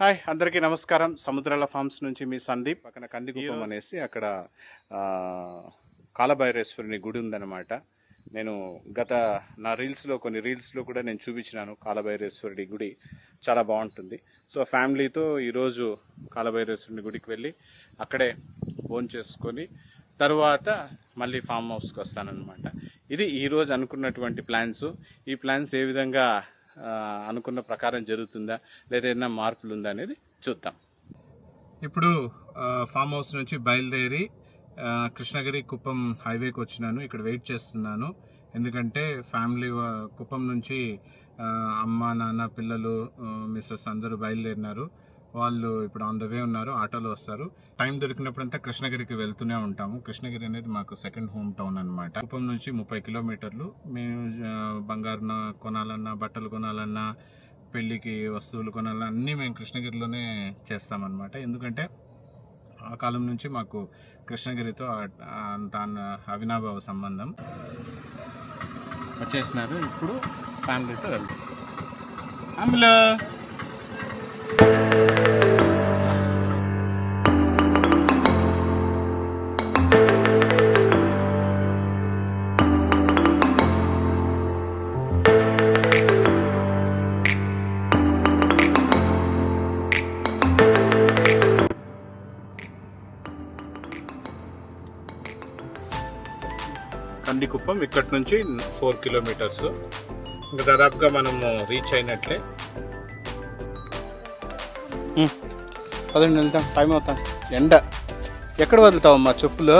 Hi అందరికీ నమస్కారం. సముద్రాల forms నుంచి మీ సందీప్. పక్కన కందికుప్పం అనేసి అక్కడ కాలభైరేశ్వరుని గుడి ఉందన్నమాట. నేను నా కొన్ని రీల్స్లో కూడా నేను చూపించినాను. కాలభైరేశ్వరుడి గుడి చాలా బాగుంటుంది. సో ఫ్యామిలీతో ఈరోజు కాలభైరేశ్వరుని గుడికి వెళ్ళి అక్కడే భోజనం చేసుకొని తర్వాత మళ్ళీ ఫామ్ హౌస్కి వస్తానన్నమాట. ఇది ఈరోజు అనుకున్నటువంటి ప్లాన్స్. ఈ ప్లాన్స్ ఏ విధంగా అనుకున్న ప్రకారం జరుగుతుందా లేదా ఏదైనా మార్పులు ఉందా అనేది చూద్దాం. ఇప్పుడు ఫామ్ హౌస్ నుంచి బయలుదేరి కృష్ణగిరి కుప్పం హైవేకి వచ్చినాను. ఇక్కడ వెయిట్ చేస్తున్నాను. ఎందుకంటే ఫ్యామిలీ కుప్పం నుంచి అమ్మ నాన్న పిల్లలు మిస్సెస్ అందరూ బయలుదేరినారు. వాళ్ళు ఇప్పుడు ఆన్ ద వే ఉన్నారు, ఆటోలో వస్తారు. టైం దొరికినప్పుడంతా కృష్ణగిరికి వెళ్తూనే ఉంటాము. కృష్ణగిరి అనేది మాకు సెకండ్ హోమ్ టౌన్ అనమాట. కుప్పం నుంచి 30 కిలోమీటర్లు. మేము బంగారు కొనాలన్నా, బట్టలు కొనాలన్నా, పెళ్ళికి వస్తువులు కొనాలన్నా అన్నీ మేము కృష్ణగిరిలోనే చేస్తామన్నమాట. ఎందుకంటే ఆ కాలం నుంచి మాకు కృష్ణగిరితో అంత అవినాభావ సంబంధం. వచ్చేసినారు. ఇప్పుడు ఫ్యామిలీతో వెళ్తాం. అందులో కందికుప్పం ఇక్కడి నుంచి 4 కిలోమీటర్స్. ఇంకా దాదాపుగా మనము రీచ్ అయినట్లే. పదండి వెళ్తాం, టైం అవుతాం. ఎండ ఎక్కడ వదులుతావమ్మా చెప్పులు?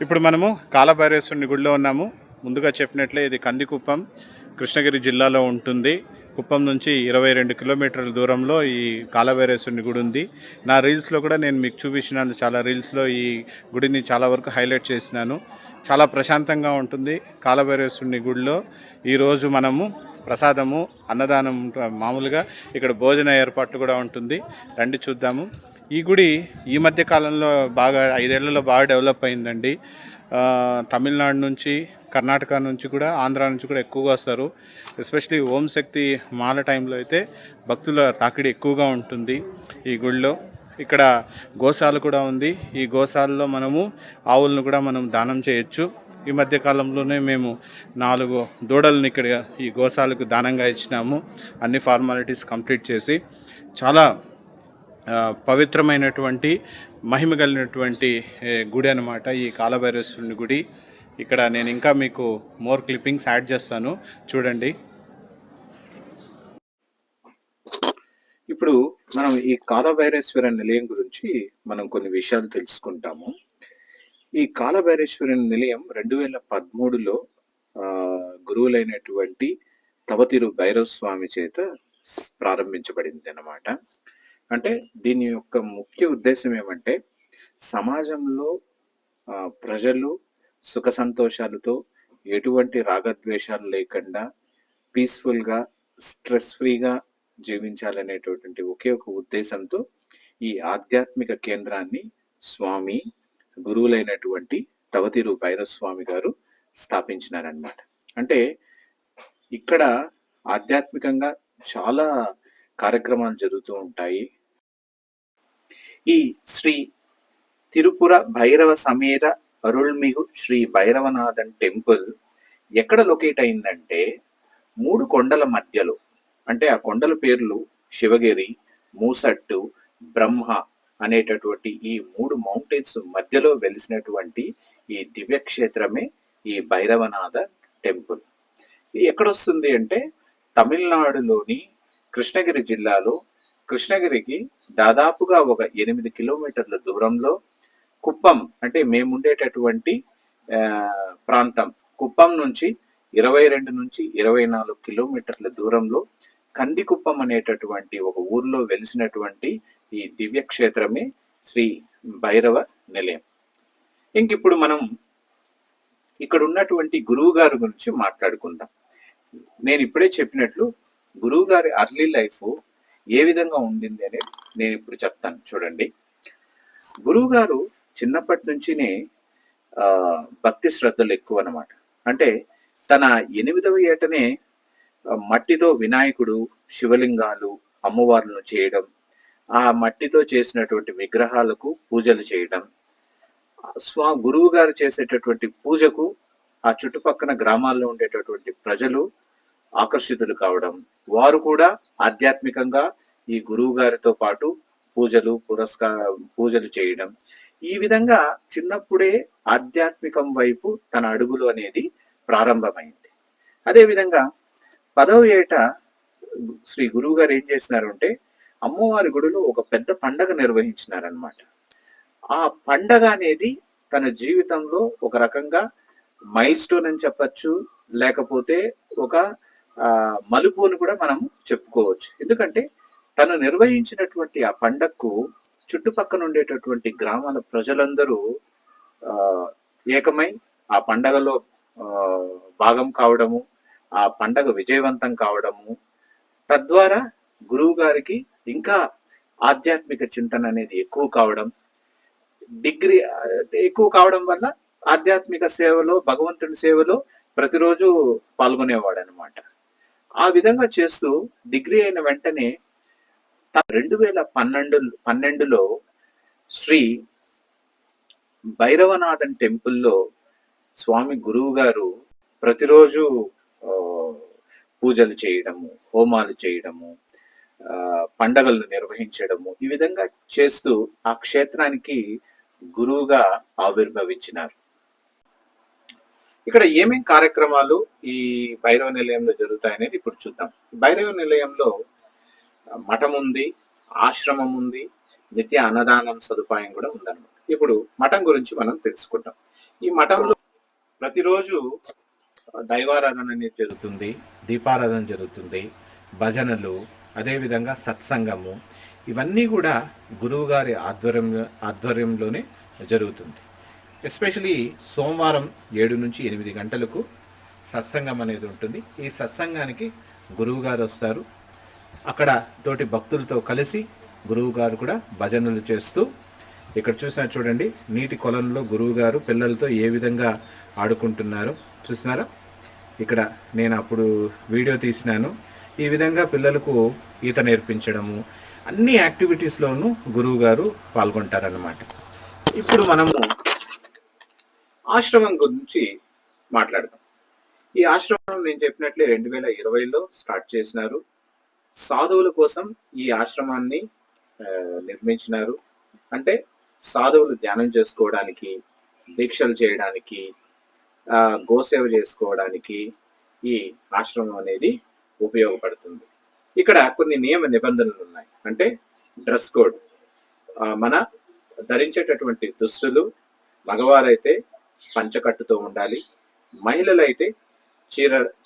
ఇప్పుడు మనము కాలభైరేశ్వరుని గుడిలో ఉన్నాము. ముందుగా చెప్పినట్లే ఇది కందికుప్పం కృష్ణగిరి జిల్లాలో ఉంటుంది. కుప్పం నుంచి 22 కిలోమీటర్ల దూరంలో ఈ కాలభైరేశ్వరుని గుడి ఉంది. నా రీల్స్లో కూడా నేను మీకు చూపించినాను. చాలా రీల్స్లో ఈ గుడిని చాలా వరకు హైలైట్ చేసినాను. చాలా ప్రశాంతంగా ఉంటుంది కాలభైరేశ్వరుని గుడిలో. ఈరోజు మనము ప్రసాదము, అన్నదానం, మామూలుగా ఇక్కడ భోజన ఏర్పాట్లు కూడా ఉంటుంది. రండి చూద్దాము. ఈ గుడి ఈ మధ్య కాలంలో బాగా 5 ఏళ్లలో బాగా డెవలప్ అయిందండి. తమిళనాడు నుంచి, కర్ణాటక నుంచి కూడా, ఆంధ్ర నుంచి కూడా ఎక్కువగా వస్తారు. ఎస్పెషలీ ఓం శక్తి మాల టైంలో అయితే భక్తుల తాకిడి ఎక్కువగా ఉంటుంది ఈ గుడిలో. ఇక్కడ గోశాల కూడా ఉంది. ఈ గోశాలలో మనము ఆవులను కూడా మనం దానం చేయొచ్చు. ఈ మధ్య కాలంలోనే మేము 4 దూడలను ఇక్కడ ఈ గోశాలకు దానంగా ఇచ్చినాము. అన్ని ఫార్మాలిటీస్ కంప్లీట్ చేసి. చాలా పవిత్రమైనటువంటి, మహిమ కలిగినటువంటి గుడి అనమాట ఈ కాలభైరేశ్వరుని గుడి. ఇక్కడ నేను ఇంకా మీకు మోర్ క్లిప్పింగ్స్ యాడ్ చేస్తాను, చూడండి. ఇప్పుడు మనం ఈ కాలభైరేశ్వర నిలయం గురించి మనం కొన్ని విషయాలు తెలుసుకుంటాము. ఈ కాలభైరేశ్వర నిలయం 2013లో గురువులైనటువంటి తవతిరు భైరవ స్వామి చేత ప్రారంభించబడింది అన్నమాట. అంటే దీని యొక్క ముఖ్య ఉద్దేశం ఏమంటే, సమాజంలో ప్రజలు సుఖ సంతోషాలతో, ఎటువంటి రాగద్వేషాలు లేకుండా పీస్ఫుల్గా, స్ట్రెస్ ఫ్రీగా జీవించాలనేటటువంటి ఒకే ఒక ఉద్దేశంతో ఈ ఆధ్యాత్మిక కేంద్రాన్ని స్వామి గురువులైనటువంటి తవతిరు భైరవ స్వామి గారు స్థాపించినారనమాట. అంటే ఇక్కడ ఆధ్యాత్మికంగా చాలా కార్యక్రమాలు జరుగుతూ ఉంటాయి. ఈ శ్రీ తిరుపుర భైరవ సమేత అరుల్మిగు శ్రీ భైరవనాథన్ టెంపుల్ ఎక్కడ లొకేట్ అయిందంటే 3 కొండల మధ్యలో. అంటే ఆ కొండల పేర్లు శివగిరి, మూసట్టు, బ్రహ్మ అనేటటువంటి ఈ 3 మౌంటైన్స్ మధ్యలో వెలిసినటువంటి ఈ దివ్యక్షేత్రమే ఈ భైరవనాథ టెంపుల్. ఇది ఎక్కడొస్తుంది అంటే తమిళనాడులోని కృష్ణగిరి జిల్లాలో, కృష్ణగిరికి దాదాపుగా ఒక 8 కిలోమీటర్ల దూరంలో, కుప్పం అంటే మేముండేటటువంటి ప్రాంతం కుప్పం నుంచి 22 నుంచి 24 కిలోమీటర్ల దూరంలో కందికుప్పం అనేటటువంటి ఒక ఊర్లో వెలిసినటువంటి ఈ దివ్యక్షేత్రమే శ్రీ భైరవ నిలయం. ఇంకిప్పుడు మనం ఇక్కడ ఉన్నటువంటి గురువు గారి గురించి మాట్లాడుకుందాం. నేను ఇప్పుడే చెప్పినట్లు గురువు గారి అర్లీ లైఫ్ ఏ విధంగా ఉండింది అనేది నేను ఇప్పుడు చెప్తాను, చూడండి. గురువు గారు చిన్నప్పటి నుంచినే భక్తి శ్రద్ధలు ఎక్కువ అన్నమాట. అంటే తన 8వ ఏటనే మట్టితో వినాయకుడు, శివలింగాలు, అమ్మవార్లను చేయడం, ఆ మట్టితో చేసినటువంటి విగ్రహాలకు పూజలు చేయడం, గురువు గారు చేసేటటువంటి పూజకు ఆ చుట్టుపక్కన గ్రామాల్లో ఉండేటటువంటి ప్రజలు ఆకర్షితులు కావడం, వారు కూడా ఆధ్యాత్మికంగా ఈ గురువు గారితో పాటు పూజలు చేయడం, ఈ విధంగా చిన్నప్పుడే ఆధ్యాత్మికం వైపు తన అడుగులు అనేది ప్రారంభమైంది. అదేవిధంగా 10వ ఏట శ్రీ గురువు గారు ఏం చేసినారంటే అమ్మవారి గుడిలో ఒక పెద్ద పండగ నిర్వహించినారనమాట. ఆ పండగ అనేది తన జీవితంలో ఒక రకంగా మైల్ స్టోన్ అని చెప్పచ్చు, లేకపోతే ఒక మలుపు అని కూడా మనం చెప్పుకోవచ్చు. ఎందుకంటే తను నిర్వహించినటువంటి ఆ పండగకు చుట్టుపక్కన ఉండేటటువంటి గ్రామాల ప్రజలందరూ ఏకమై ఆ పండగలో భాగం కావడము, ఆ పండగ విజయవంతం కావడము, తద్వారా గురువు గారికి ఇంకా ఆధ్యాత్మిక చింతన అనేది ఎక్కువ కావడం, ఎక్కువ కావడం వల్ల ఆధ్యాత్మిక సేవలో, భగవంతుని సేవలో ప్రతిరోజు పాల్గొనేవాడు అనమాట. ఆ విధంగా చేస్తూ డిగ్రీ అయిన వెంటనే 2012లో శ్రీ భైరవనాథన్ టెంపుల్లో స్వామి గురువు గారు ప్రతిరోజు పూజలు చేయడము, హోమాలు చేయడము, పండగలను నిర్వహించడము, ఈ విధంగా చేస్తూ ఆ క్షేత్రానికి గురువుగా ఆవిర్భవించినారు. ఇక్కడ ఏమేం కార్యక్రమాలు ఈ భైరవ నిలయంలో జరుగుతాయనేది ఇప్పుడు చూద్దాం. భైరవ నిలయంలో మఠం ఉంది, ఆశ్రమం ఉంది, నిత్య అన్నదానం సదుపాయం కూడా ఉందన్నమాట. ఇప్పుడు మఠం గురించి మనం తెలుసుకుంటాం. ఈ మఠంలో ప్రతిరోజు దైవారాధన అనేది జరుగుతుంది, దీపారాధన జరుగుతుంది, భజనలు, అదేవిధంగా సత్సంగము, ఇవన్నీ కూడా గురువు గారి ఆధ్వర్యంలోనే జరుగుతుంది. ఎస్పెషలీ సోమవారం 7 నుంచి 8 గంటలకు సత్సంగం అనేది ఉంటుంది. ఈ సత్సంగానికి గురువు గారు వస్తారు. అక్కడ తోటి భక్తులతో కలిసి గురువు గారు కూడా భజనలు చేస్తూ, ఇక్కడ చూసినా చూడండి, నీటి కొలంలో గురువు గారు పిల్లలతో ఏ విధంగా ఆడుకుంటున్నారో చూసినారా. ఇక్కడ నేను అప్పుడు వీడియో తీసినాను. ఈ విధంగా పిల్లలకు ఈత నేర్పించడము, అన్ని యాక్టివిటీస్లోనూ గురువు గారు పాల్గొంటారన్నమాట. ఇప్పుడు మనము ఆశ్రమం గురించి మాట్లాడదాం. ఈ ఆశ్రమం నేను చెప్పినట్లే 2020లో స్టార్ట్ చేసినారు. సాధువుల కోసం ఈ ఆశ్రమాన్ని నిర్మించినారు. అంటే సాధువులు ధ్యానం చేసుకోవడానికి, దీక్షలు చేయడానికి, గోసేవ చేసుకోవడానికి ఈ ఆశ్రమం అనేది ఉపయోగపడుతుంది. ఇక్కడ కొన్ని నియమ నిబంధనలు ఉన్నాయి. అంటే డ్రెస్ కోడ్, మన ధరించేటటువంటి దుస్తులు, మగవారైతే పంచకట్టుతో ఉండాలి, మహిళలైతే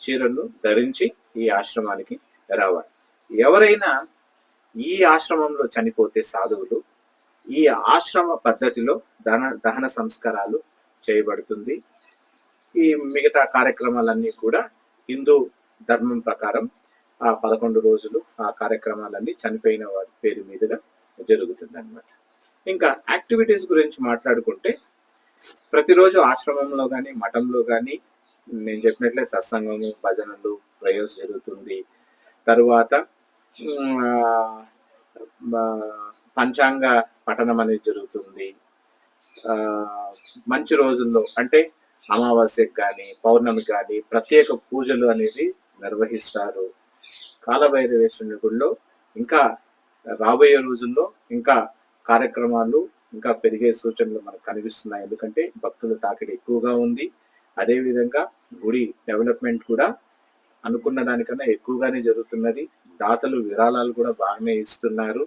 చీరను ధరించి ఈ ఆశ్రమానికి రావాలి. ఎవరైనా ఈ ఆశ్రమంలో చనిపోతే సాధువులు, ఈ ఆశ్రమ పద్ధతిలో దహన సంస్కారాలు చేయబడుతుంది. ఈ మిగతా కార్యక్రమాలన్నీ కూడా హిందూ ధర్మం ప్రకారం ఆ 11 రోజులు ఆ కార్యక్రమాలన్నీ చనిపోయిన వారి పేరు మీదుగా జరుగుతుంది అన్నమాట. ఇంకా యాక్టివిటీస్ గురించి మాట్లాడుకుంటే ప్రతిరోజు ఆశ్రమంలో కానీ మఠంలో కానీ నేను చెప్పినట్లే సత్సంగము, భజనలు, ప్రేయర్స్ జరుగుతుంది. తరువాత పంచాంగ పఠనం అనేది జరుగుతుంది. మంచి రోజుల్లో అంటే అమావాస్యకు కానీ పౌర్ణమికి కానీ ప్రత్యేక పూజలు అనేది నిర్వహిస్తారు. కాలభైరవేశ్వరుని గుడిలో ఇంకా రాబోయే రోజుల్లో ఇంకా కార్యక్రమాలు ఇంకా పెరిగే సూచనలు మనకు కనిపిస్తున్నాయి. ఎందుకంటే భక్తుల తాకిడి ఎక్కువగా ఉంది. అదేవిధంగా గుడి డెవలప్మెంట్ కూడా అనుకున్న దానికన్నా ఎక్కువగానే జరుగుతున్నది. దాతలు విరాళాలు కూడా బాగానే ఇస్తున్నారు.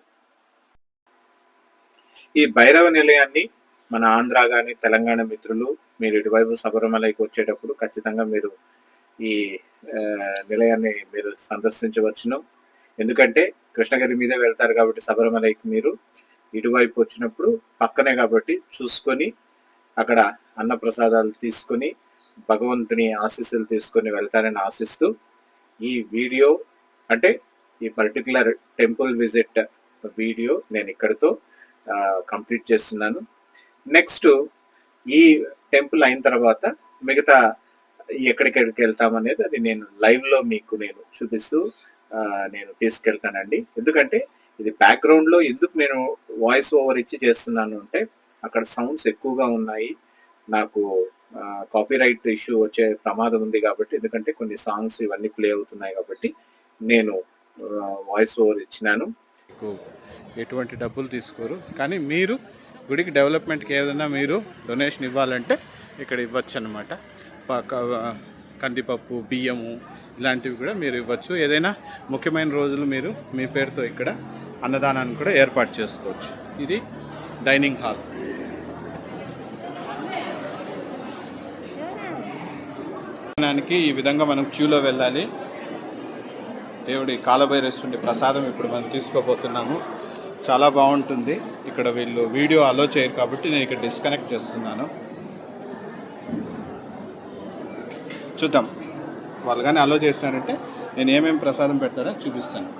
ఈ భైరవ నిలయాన్ని మన ఆంధ్ర కానీ తెలంగాణ మిత్రులు మీరు ఇటువైపు శబరిమలైకి వచ్చేటప్పుడు ఖచ్చితంగా మీరు ఈ నిలయాన్ని మీరు సందర్శించవచ్చును. ఎందుకంటే కృష్ణగిరి మీదే వెళ్తారు కాబట్టి శబరిమలైకి మీరు ఇటువైపు వచ్చినప్పుడు పక్కనే కాబట్టి చూసుకొని అక్కడ అన్నప్రసాదాలు తీసుకొని భగవంతుని ఆశీస్సులు తీసుకొని వెళ్తారని ఆశిస్తూ ఈ వీడియో అంటే ఈ పర్టికులర్ టెంపుల్ విజిట్ వీడియో నేను ఇక్కడితో కంప్లీట్ చేస్తున్నాను. నెక్స్ట్ ఈ టెంపుల్ అయిన తర్వాత మిగతా ఎక్కడికెక్కడికి వెళ్తామనేది అది నేను లైవ్లో మీకు నేను చూపిస్తూ నేను తీసుకెళ్తానండి. ఎందుకంటే ఇది బ్యాక్గ్రౌండ్లో ఎందుకు నేను వాయిస్ ఓవర్ ఇచ్చి చేస్తున్నాను అంటే అక్కడ సౌండ్స్ ఎక్కువగా ఉన్నాయి, నాకు కాపీరైట్ ఇష్యూ వచ్చే ప్రమాదం ఉంది కాబట్టి, ఎందుకంటే కొన్ని సాంగ్స్ ఇవన్నీ ప్లే అవుతున్నాయి కాబట్టి నేను వాయిస్ ఓవర్ ఇచ్చినాను. ఎటువంటి డబ్బులు తీసుకోరు, కానీ మీరు గుడికి డెవలప్మెంట్కి ఏదైనా మీరు డొనేషన్ ఇవ్వాలంటే ఇక్కడ ఇవ్వచ్చు అనమాట. కందిపప్పు, బియ్యము ఇలాంటివి కూడా మీరు ఇవ్వచ్చు. ఏదైనా ముఖ్యమైన రోజులు మీరు మీ పేరుతో ఇక్కడ అన్నదానాన్ని కూడా ఏర్పాటు చేసుకోవచ్చు. ఇది డైనింగ్ హాల్. ఈ విధంగా మనం క్యూలో వెళ్ళాలి. దేవుడి కాలభైరవేశ్వరుడి ప్రసాదం ఇప్పుడు మనం తీసుకోబోతున్నాము. చాలా బాగుంటుంది. ఇక్కడ వీళ్ళు వీడియో అలో చేయరు కాబట్టి నేను ఇక్కడ డిస్కనెక్ట్ చేస్తున్నాను. చూద్దాం, వాళ్ళు కానీ అలో చేస్తారంటే నేను ఏమేమి ప్రసాదం పెడతారో చూపిస్తాను.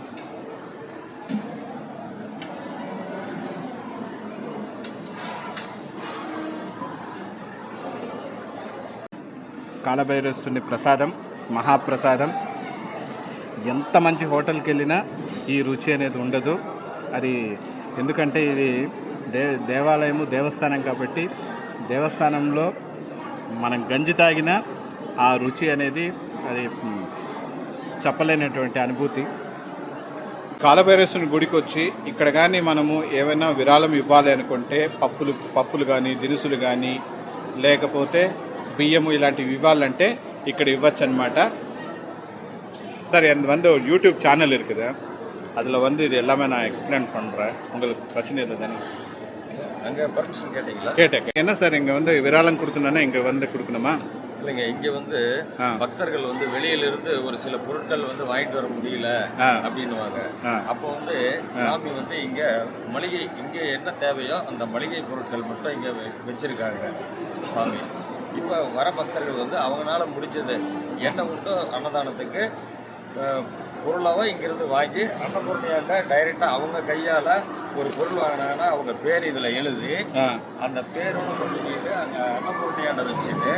కాలభైరవేశ్వరుని ప్రసాదం మహాప్రసాదం. ఎంత మంచి హోటల్కి వెళ్ళినా ఈ రుచి అనేది ఉండదు. అది ఎందుకంటే ఇది దేవాలయము, దేవస్థానం కాబట్టి దేవస్థానంలో మనం గంజి తాగిన ఆ రుచి అనేది అది చెప్పలేనటువంటి అనుభూతి. కాలభైరవేశ్వరుని గుడికి వచ్చి ఇక్కడ కానీ మనము ఏమైనా విరాళం ఇవ్వాలి అనుకుంటే పప్పులు కానీ, దినుసులు కానీ, లేకపోతే బియ్యము ఇలాంటివి ఇవ్వాలంటే ఇక్కడ இவ்வச்சு అనమాట. சார் எனக்கு வந்து ஒரு யூடியூப் சேனல் இருக்குது, அதில் வந்து இது எல்லாமே நான் எக்ஸ்பிளைன் பண்ணுறேன். உங்களுக்கு பிரச்சனை இல்லை தானே? அங்கே பர்மிஷன் கேட்டீங்களா? கேட்டேன். என்ன சார் இங்கே வந்து விராளம் கொடுக்கணுன்னா இங்கே வந்து கொடுக்கணுமா? இல்லைங்க, இங்கே வந்து பக்தர்கள் வந்து வெளியிலிருந்து ஒரு சில பொருட்கள் வந்து வாங்கிட்டு வர முடியல அப்படின்னுவாங்க. அப்போ வந்து சாமி வந்து இங்கே மளிகை, இங்கே என்ன தேவையோ அந்த மளிகை பொருட்கள் மட்டும் இங்கே வச்சிருக்காங்க சாமி. இப்போ வர பக்தர்கள் வந்து அவங்களால முடிஞ்சது என்ன உண்டோ அன்னதானத்துக்கு பொருளாவோ இங்கேருந்து வாங்கி அன்னபூர்ணியாண்ட டைரெக்டாக அவங்க கையால் ஒரு பொருள் வாங்கினாங்கன்னா அவங்க பேர் இதில் எழுதி அந்த பேரோட கொண்டு போயிட்டு அங்கே அன்னபூர்ணியாண்ட வச்சுட்டு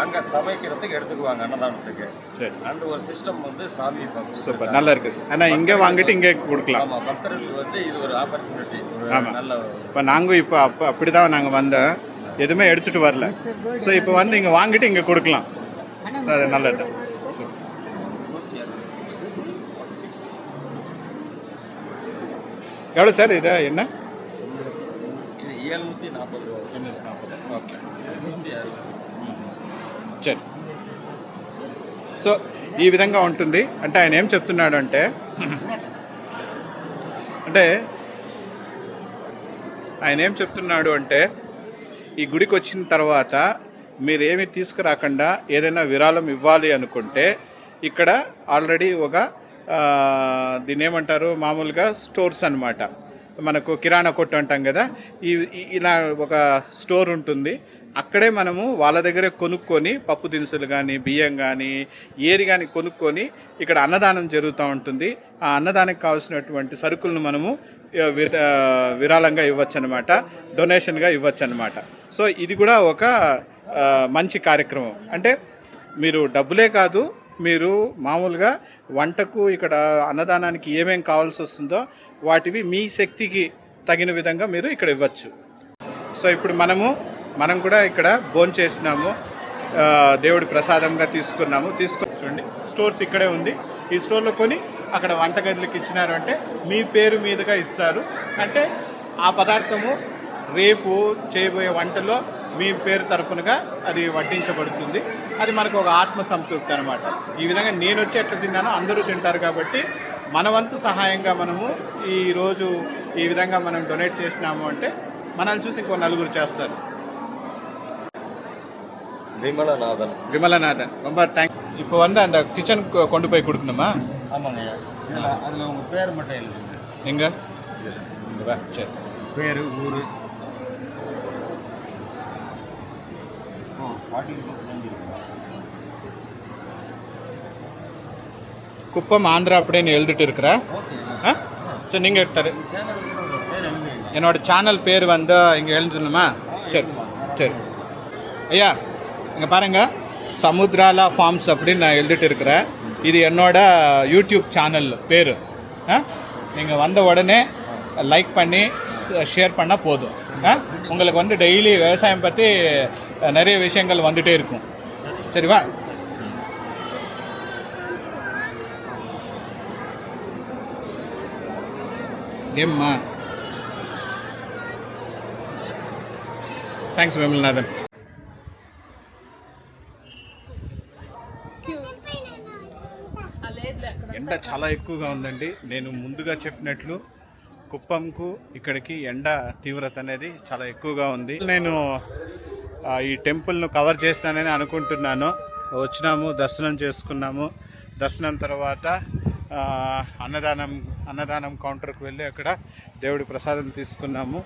அங்கே சமைக்கிறதுக்கு எடுத்துக்குவாங்க அன்னதானத்துக்கு. அந்த ஒரு சிஸ்டம் வந்து சாமி சூப்பர், நல்லா இருக்கு. ஆனால் இங்கே வாங்கிட்டு இங்கே கொடுக்கலாம். ஆமாம், பக்தர்களுக்கு வந்து இது ஒரு ஆப்பர்ச்சுனிட்டி, ஒரு நல்ல. இப்போ நாங்கள் இப்போ அப்படி தான் நாங்கள் வந்தோம், எதுவுமே எடுத்துகிட்டு வரல. ஸோ இப்போ வந்து இங்கே வாங்கிட்டு இங்கே கொடுக்கலாம். அது நல்லது. எவ்வளோ சார் இது என்ன? இது 740 ரூபா. 740. ఓకే, 760. సరే. సో ఈ విధంగా ఉంటుంది. అంటే ఆయన ఏం చెప్తున్నాడు అంటే ఈ గుడికి వచ్చిన తర్వాత మీరేమి తీసుకురాకుండా ఏదైనా విరాళం ఇవ్వాలి అనుకుంటే ఇక్కడ ఆల్రెడీ ఒక దీన్ని ఏమంటారు, మామూలుగా స్టోర్స్ అన్నమాట. మనకు కిరాణా కొట్టు అంటాం కదా, ఇలా ఒక స్టోర్ ఉంటుంది. అక్కడే మనము వాళ్ళ దగ్గరే కొనుక్కొని పప్పు దినుసులు కానీ, బియ్యం కానీ, ఏది కానీ కొనుక్కొని ఇక్కడ అన్నదానం జరుగుతూ ఉంటుంది. ఆ అన్నదానికి కావాల్సినటువంటి సరుకులను మనము విరాళంగా ఇవ్వచ్చు అనమాట, డొనేషన్గా ఇవ్వచ్చు అనమాట. సో ఇది కూడా ఒక మంచి కార్యక్రమం. అంటే మీరు డబ్బులే కాదు, మీరు మామూలుగా వంటకు ఇక్కడ అన్నదానానికి ఏమేం కావాల్సి వస్తుందో వాటివి మీ శక్తికి తగిన విధంగా మీరు ఇక్కడ ఇవ్వచ్చు. సో ఇప్పుడు మనం కూడా ఇక్కడ భోజనం చేసినాము, దేవుడి ప్రసాదంగా తీసుకున్నాము. చూడండి, స్టోర్స్ ఇక్కడే ఉంది. ఈ స్టోర్లో కొని అక్కడ వంటగదికి ఇచ్చినారు అంటే మీ పేరు మీదుగా ఇస్తారు. అంటే ఆ పదార్థము రేపు చేయబోయే వంటలో మీ పేరు తరపునగా అది వడ్డించబడుతుంది. అది మనకు ఒక ఆత్మ సంతృప్తి అనమాట. ఈ విధంగా నేను వచ్చి ఎట్లా తిన్నానో అందరూ తింటారు కాబట్టి మన వంతు సహాయంగా మనము ఈరోజు ఈ విధంగా మనం డొనేట్ చేసినాము అంటే మనల్ని చూసి ఇంకో నలుగురు చేస్తారు. விமலநாதன் ரொம்ப தேங்க்ஸ். இப்போ வந்து அந்த கிச்சனுக்கு கொண்டு போய் கொடுக்கணுமா? ஆமாங்க, அதில் உங்கள் பேர் மட்டும் எழுதுங்க. எங்கே? சரி, பேர், ஊர். 40 rupees செஞ்சுருக்கோம். குப்பம் ஆந்திரா அப்படின்னு எழுதிட்டு இருக்கிற. சரி, நீங்கள் எடுத்தாரு என்னோட சேனல் பேர் வந்து இங்கே எழுதணுமா? சரி சரி ஐயா, இங்கே பாருங்கள், சமுத்ராலா ஃபார்ம்ஸ் அப்படின்னு நான் எழுதிட்டு இருக்கிறேன். இது என்னோட யூடியூப் சேனல் பேர். நீங்கள் வந்த உடனே லைக் பண்ணி ஷேர் பண்ணால் போதும். உங்களுக்கு வந்து டெய்லி விவசாயம் பற்றி நிறைய விஷயங்கள் வந்துகிட்டே இருக்கும். சரிவா? ஏம்மா, థ్యాంక్స్ వేములనాథన్. ఎండ చాలా ఎక్కువగా ఉందండి. నేను ముందుగా చెప్పినట్లు కుప్పంకు ఇక్కడికి ఎండ తీవ్రత అనేది చాలా ఎక్కువగా ఉంది. నేను ఈ టెంపుల్ను కవర్ చేస్తానని అనుకుంటున్నాను. వచ్చినాము, దర్శనం చేసుకున్నాము. దర్శనం తర్వాత అన్నదానం కౌంటర్కి వెళ్ళి అక్కడ దేవుడి ప్రసాదం తీసుకున్నాము.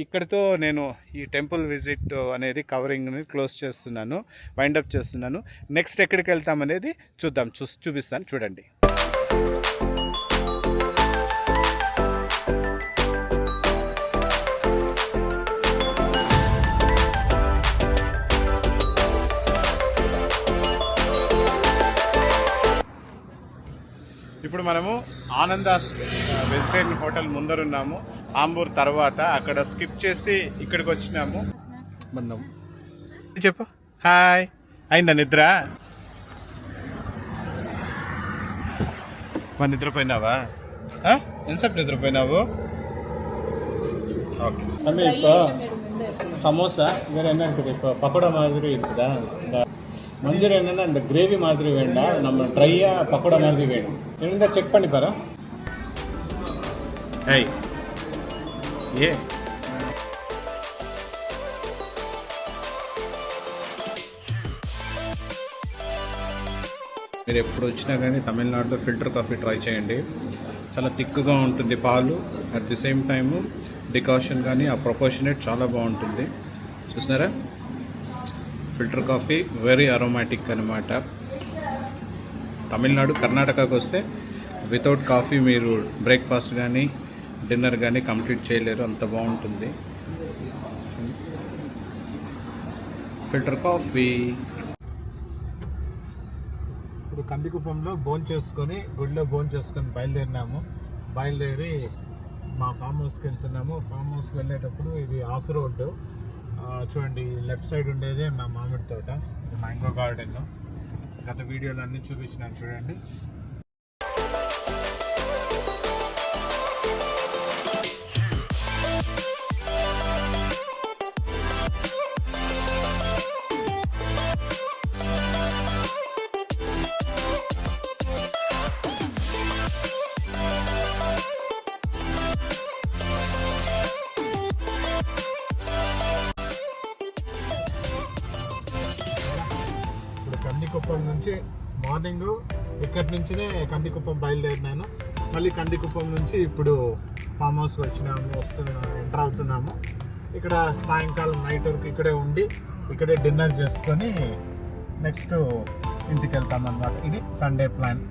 ఇక్కడితో నేను ఈ టెంపుల్ విజిట్ అనేది కవరింగ్ని క్లోజ్ చేస్తున్నాను, వైండప్ చేస్తున్నాను. నెక్స్ట్ ఎక్కడికి వెళ్తామనేది చూద్దాం, చూపిస్తాను, చూడండి. ఇప్పుడు మనము ఆనందాస్ వెజిటేరియన్ హోటల్ ముందరున్నాము. ఆంబూర్ తర్వాత అక్కడ స్కిప్ చేసి ఇక్కడికి వచ్చినాము. చెప్పు హాయ్. అయిందా నిద్ర? మా నిద్రపోయినావా? ఎంతసేపు నిద్రపోయినావు? ஓகே. நம்ம இப்போ சமோசா வேறு என்ன இருக்குது? இப்போ பக்கோடா மாதிரி இருக்குதா? இந்த மஞ்சள் என்னென்னா இந்த கிரேவி மாதிரி வேண்டாம், நம்ம ட்ரையாக பக்கோடா மாதிரி வேணும். என்னென்னா செக் பண்ணி பாரு. ஏய் ఏ మీరు ఎప్పుడు వచ్చినా కానీ తమిళనాడులో ఫిల్టర్ కాఫీ ట్రై చేయండి. చాలా థిక్గా ఉంటుంది పాలు, at the same time decoction కానీ ఆ ప్రపోర్షనేట్ చాలా బాగుంటుంది. చూస్తున్నారా, ఫిల్టర్ కాఫీ వెరీ అరోమాటిక్ అనమాట. తమిళనాడు కర్ణాటకకు వస్తే వితౌట్ కాఫీ మీరు బ్రేక్ఫాస్ట్ కానీ డిన్నర్ కానీ కంప్లీట్ చేయలేరు, అంత బాగుంటుంది ఫిల్టర్ కాఫీ. ఇప్పుడు కందికుప్పంలో గుడిలో భోజనం చేసుకొని బయలుదేరి మా ఫామ్ హౌస్కి వెళ్తున్నాము. ఫామ్ హౌస్కి వెళ్ళేటప్పుడు ఇది ఆఫ్ రోడ్. చూడండి, లెఫ్ట్ సైడ్ ఉండేదే మా మామిడి తోట, మ్యాంగో గార్డెన్. గత వీడియోలో అన్నీ చూపించినాను చూడండి. కందికుప్పం నుంచి మార్నింగ్ ఇక్కడి నుంచినే కందికుప్పం బయలుదేరినాను. మళ్ళీ కందికుప్పం నుంచి ఇప్పుడు ఫామ్ హౌస్కి ఎంటర్ అవుతున్నాము. ఇక్కడ సాయంకాలం నైట్ వరకు ఇక్కడే ఉండి ఇక్కడే డిన్నర్ చేసుకొని నెక్స్ట్ ఇంటికి వెళ్తామన్నమాట. ఇది సండే ప్లాన్.